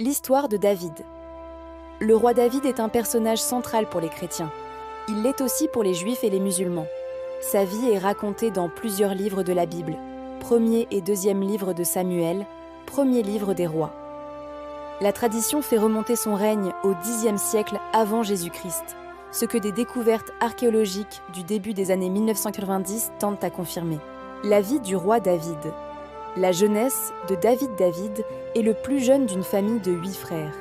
L'histoire de David. Le roi David est un personnage central pour les chrétiens. Il l'est aussi pour les juifs et les musulmans. Sa vie est racontée dans plusieurs livres de la Bible, premier et deuxième livre de Samuel, premier livre des rois. La tradition fait remonter son règne au Xe siècle avant Jésus-Christ, ce que des découvertes archéologiques du début des années 1990 tentent à confirmer. La vie du roi David. La jeunesse de David est le plus jeune d'une famille de 8 frères.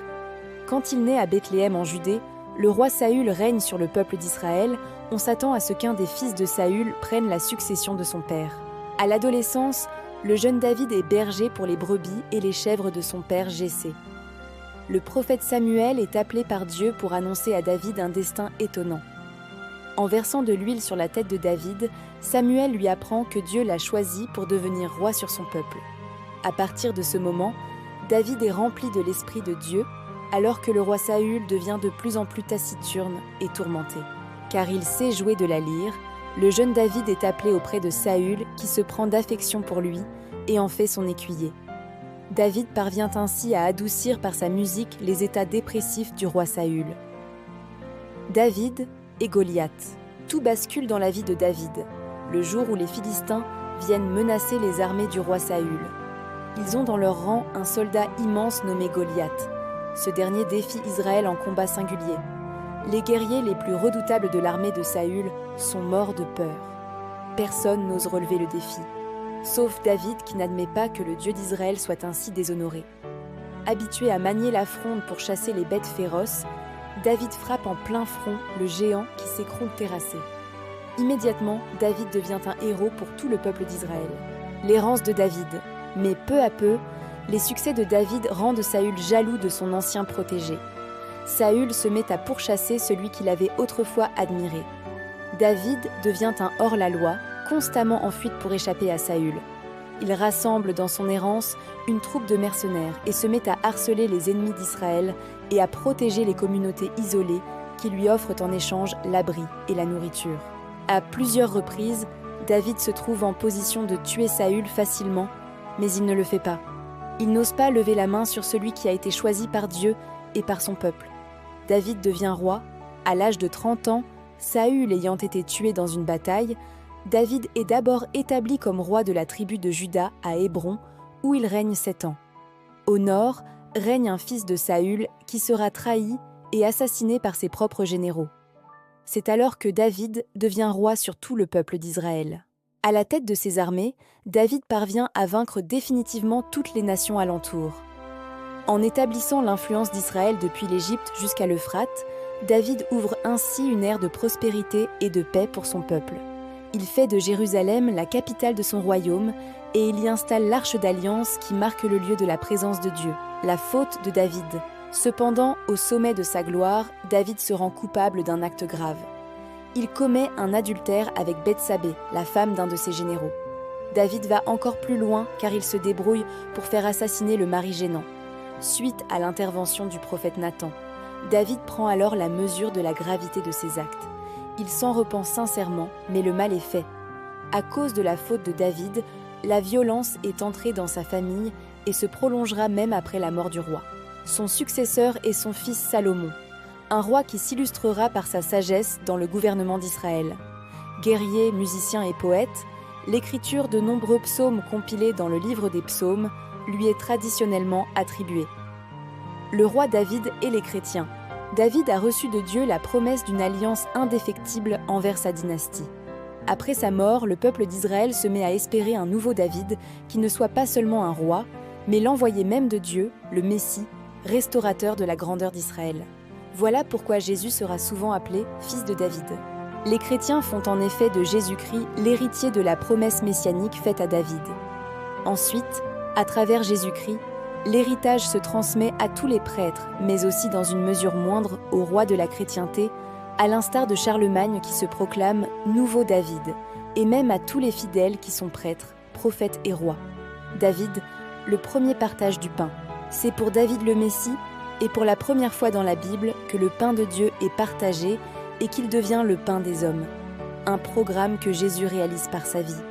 Quand il naît à Bethléem en Judée, le roi Saül règne sur le peuple d'Israël. On s'attend à ce qu'un des fils de Saül prenne la succession de son père. À l'adolescence, le jeune David est berger pour les brebis et les chèvres de son père Jessé. Le prophète Samuel est appelé par Dieu pour annoncer à David un destin étonnant. En versant de l'huile sur la tête de David, Samuel lui apprend que Dieu l'a choisi pour devenir roi sur son peuple. À partir de ce moment, David est rempli de l'esprit de Dieu, alors que le roi Saül devient de plus en plus taciturne et tourmenté. Car il sait jouer de la lyre, le jeune David est appelé auprès de Saül qui se prend d'affection pour lui et en fait son écuyer. David parvient ainsi à adoucir par sa musique les états dépressifs du roi Saül. David et Goliath. Tout bascule dans la vie de David, le jour où les Philistins viennent menacer les armées du roi Saül. Ils ont dans leur rang un soldat immense nommé Goliath. Ce dernier défie Israël en combat singulier. Les guerriers les plus redoutables de l'armée de Saül sont morts de peur. Personne n'ose relever le défi, sauf David qui n'admet pas que le Dieu d'Israël soit ainsi déshonoré. Habitué à manier la fronde pour chasser les bêtes féroces, David frappe en plein front le géant qui s'écroule terrassé. Immédiatement, David devient un héros pour tout le peuple d'Israël. L'errance de David. Mais peu à peu, les succès de David rendent Saül jaloux de son ancien protégé. Saül se met à pourchasser celui qu'il avait autrefois admiré. David devient un hors-la-loi, constamment en fuite pour échapper à Saül. Il rassemble dans son errance une troupe de mercenaires et se met à harceler les ennemis d'Israël et à protéger les communautés isolées qui lui offrent en échange l'abri et la nourriture. À plusieurs reprises, David se trouve en position de tuer Saül facilement, mais il ne le fait pas. Il n'ose pas lever la main sur celui qui a été choisi par Dieu et par son peuple. David devient roi. À l'âge de 30 ans, Saül ayant été tué dans une bataille, David est d'abord établi comme roi de la tribu de Juda à Hébron, où il règne 7 ans. Au nord, règne un fils de Saül qui sera trahi et assassiné par ses propres généraux. C'est alors que David devient roi sur tout le peuple d'Israël. À la tête de ses armées, David parvient à vaincre définitivement toutes les nations alentour. En établissant l'influence d'Israël depuis l'Égypte jusqu'à l'Euphrate, David ouvre ainsi une ère de prospérité et de paix pour son peuple. Il fait de Jérusalem la capitale de son royaume et il y installe l'arche d'alliance qui marque le lieu de la présence de Dieu, la faute de David. Cependant, au sommet de sa gloire, David se rend coupable d'un acte grave. Il commet un adultère avec Bethsabée, la femme d'un de ses généraux. David va encore plus loin car il se débrouille pour faire assassiner le mari gênant. Suite à l'intervention du prophète Nathan, David prend alors la mesure de la gravité de ses actes. Il s'en repent sincèrement, mais le mal est fait. À cause de la faute de David, la violence est entrée dans sa famille et se prolongera même après la mort du roi. Son successeur est son fils Salomon, un roi qui s'illustrera par sa sagesse dans le gouvernement d'Israël. Guerrier, musicien et poète, l'écriture de nombreux psaumes compilés dans le livre des psaumes lui est traditionnellement attribuée. Le roi David et les chrétiens. David a reçu de Dieu la promesse d'une alliance indéfectible envers sa dynastie. Après sa mort, le peuple d'Israël se met à espérer un nouveau David qui ne soit pas seulement un roi, mais l'envoyé même de Dieu, le Messie, restaurateur de la grandeur d'Israël. Voilà pourquoi Jésus sera souvent appelé fils de David. Les chrétiens font en effet de Jésus-Christ l'héritier de la promesse messianique faite à David. Ensuite, à travers Jésus-Christ, l'héritage se transmet à tous les prêtres, mais aussi dans une mesure moindre au roi de la chrétienté, à l'instar de Charlemagne qui se proclame nouveau David, et même à tous les fidèles qui sont prêtres, prophètes et rois. David, le premier partage du pain. C'est pour David le Messie, et pour la première fois dans la Bible, que le pain de Dieu est partagé et qu'il devient le pain des hommes. Un programme que Jésus réalise par sa vie.